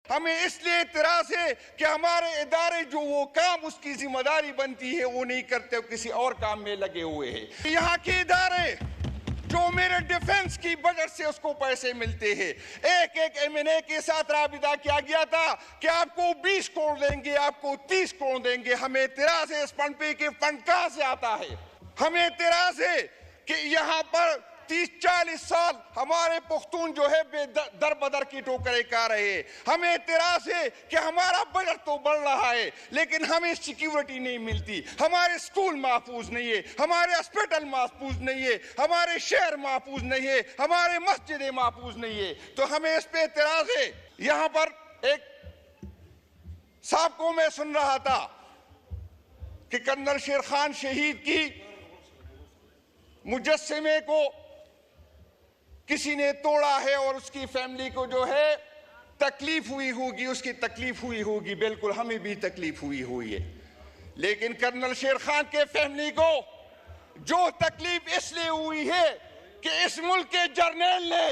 ہمیں اس لیے اعتراض ہے کہ ہمارے ادارے جو وہ کام اس کی ذمہ داری بنتی ہے وہ نہیں کرتے، وہ کسی اور کام میں لگے ہوئے ہیں۔ یہاں کے ادارے جو میرے ڈیفنس کی بجٹ سے اس کو پیسے ملتے ہیں، ایک M&A کے ساتھ رابطہ کیا گیا تھا کہ آپ کو 20 کروڑ دیں گے، آپ کو 30 کروڑ دیں گے۔ ہمیں اعتراض ہے اس فنڈ پہ کہ فنڈ کہاں سے آتا ہے۔ ہمیں اعتراض ہے کہ یہاں پر 30-40 سال ہمارے پختون جو ہے در بدر کی ٹوکریں کھا رہے ہیں۔ ہمیں اعتراض ہے کہ ہمارا بجٹ تو بڑھ رہا ہے لیکن ہمیں سیکیورٹی نہیں ملتی، ہمارے سکول محفوظ نہیں ہے، ہمارے ہسپتال محفوظ نہیں ہے، ہمارے شہر محفوظ نہیں ہے، ہمارے مسجدیں محفوظ نہیں ہے۔ تو ہمیں اس پہ اعتراض ہے۔ یہاں پر ایک صاحب کو میں سن رہا تھا کہ کرنل شیر خان شہید کی مجسمے کو کسی نے توڑا ہے اور اس کی فیملی کو جو ہے تکلیف ہوئی ہوگی، اس کی تکلیف ہوئی ہوگی۔ بالکل ہمیں بھی تکلیف ہوئی ہے، لیکن کرنل شیر خان کے فیملی کو جو تکلیف اس لیے ہوئی ہے کہ اس ملک کے جرنیل نے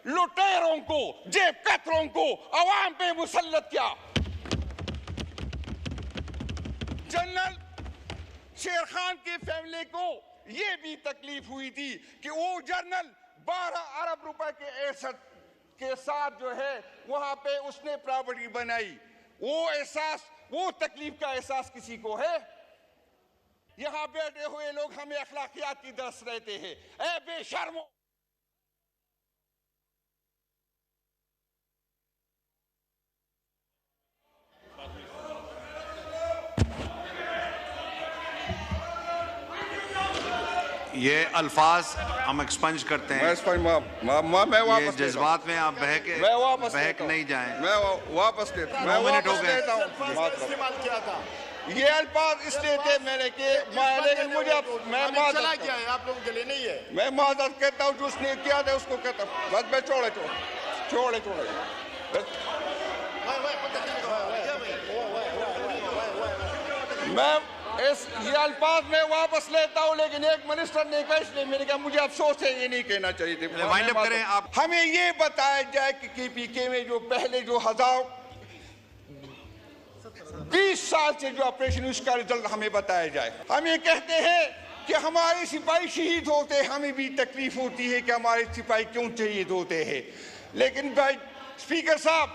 لٹیروں کو، جیب کتروں کو عوام پہ مسلط کیا۔ جنرل شیر خان کی فیملی کو یہ بھی تکلیف ہوئی تھی کہ وہ جنرل 12 ارب روپے کے ایسٹ کے ساتھ جو ہے وہاں پہ اس نے پراپرٹی بنائی۔ وہ احساس، وہ تکلیف کا احساس کسی کو ہے؟ یہاں بیٹھے ہوئے لوگ ہمیں اخلاقیات کی درس رہتے ہیں۔ اے بے شرمو! یہ الفاظ ہم ایکسپنج کرتے ہیں، یہ جذبات میں آپ بہک نہیں جائیں۔ میں واپس لیتا ہوں۔ یہ الفاظ اس لیے تھے میں نے کہ لیکن مجھے میں معذرت کیا ہے، آپ لوگوں کے لیے نہیں ہے۔ میں معذرت کہتا ہوں، جو اس نے کیا تھا اس کو کہتا ہوں۔ بس میں چھوڑے میں یہ الفاظ میں واپس لیتا ہوں، لیکن ایک منسٹر نے کہا، اس لیے میں نے کہا مجھے افسوس ہے، یہ نہیں کہنا چاہیے تھے۔ ہمیں یہ بتایا جائے کہ KPK میں جو پہلے جو 20 سال سے جو آپریشن اس کا رزلٹ ہمیں بتایا جائے۔ ہم یہ کہتے ہیں کہ ہمارے سپاہی شہید ہوتے ہیں، ہمیں بھی تکلیف ہوتی ہے کہ ہمارے سپاہی کیوں شہید ہوتے ہیں، لیکن بھائی اسپیکر صاحب،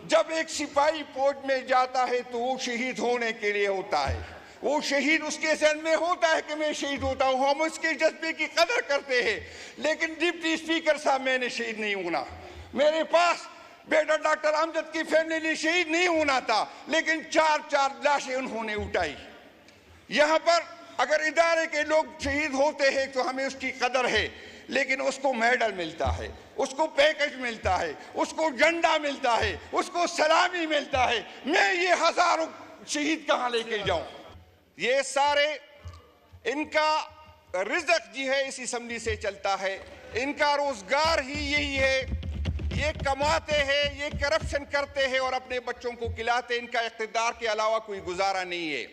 جب ایک سپاہی فوج میں جاتا ہے تو وہ شہید ہونے کے لیے ہوتا ہے، وہ شہید اس کے ذہن میں ہوتا ہے کہ میں شہید ہوتا ہوں، ہم اس کے جذبے کی قدر کرتے ہیں۔ لیکن ڈپٹی اسپیکر صاحب، میں نے شہید نہیں ہونا، میرے پاس بیٹا ڈاکٹر امجد کی فیملی نے شہید نہیں ہونا تھا، لیکن 4 لاشیں انہوں نے اٹھائی۔ یہاں پر اگر ادارے کے لوگ شہید ہوتے ہیں تو ہمیں اس کی قدر ہے، لیکن اس کو میڈل ملتا ہے، اس کو پیکج ملتا ہے، اس کو جھنڈا ملتا ہے، اس کو سلامی ملتا ہے۔ میں یہ ہزاروں شہید کہاں لے کے جاؤں؟ یہ سارے ان کا رزق جی ہے اس اسمبلی سے چلتا ہے، ان کا روزگار ہی یہی ہے، یہ کماتے ہیں، یہ کرپشن کرتے ہیں اور اپنے بچوں کو کھلاتے ہیں، ان کا اقتدار کے علاوہ کوئی گزارا نہیں ہے۔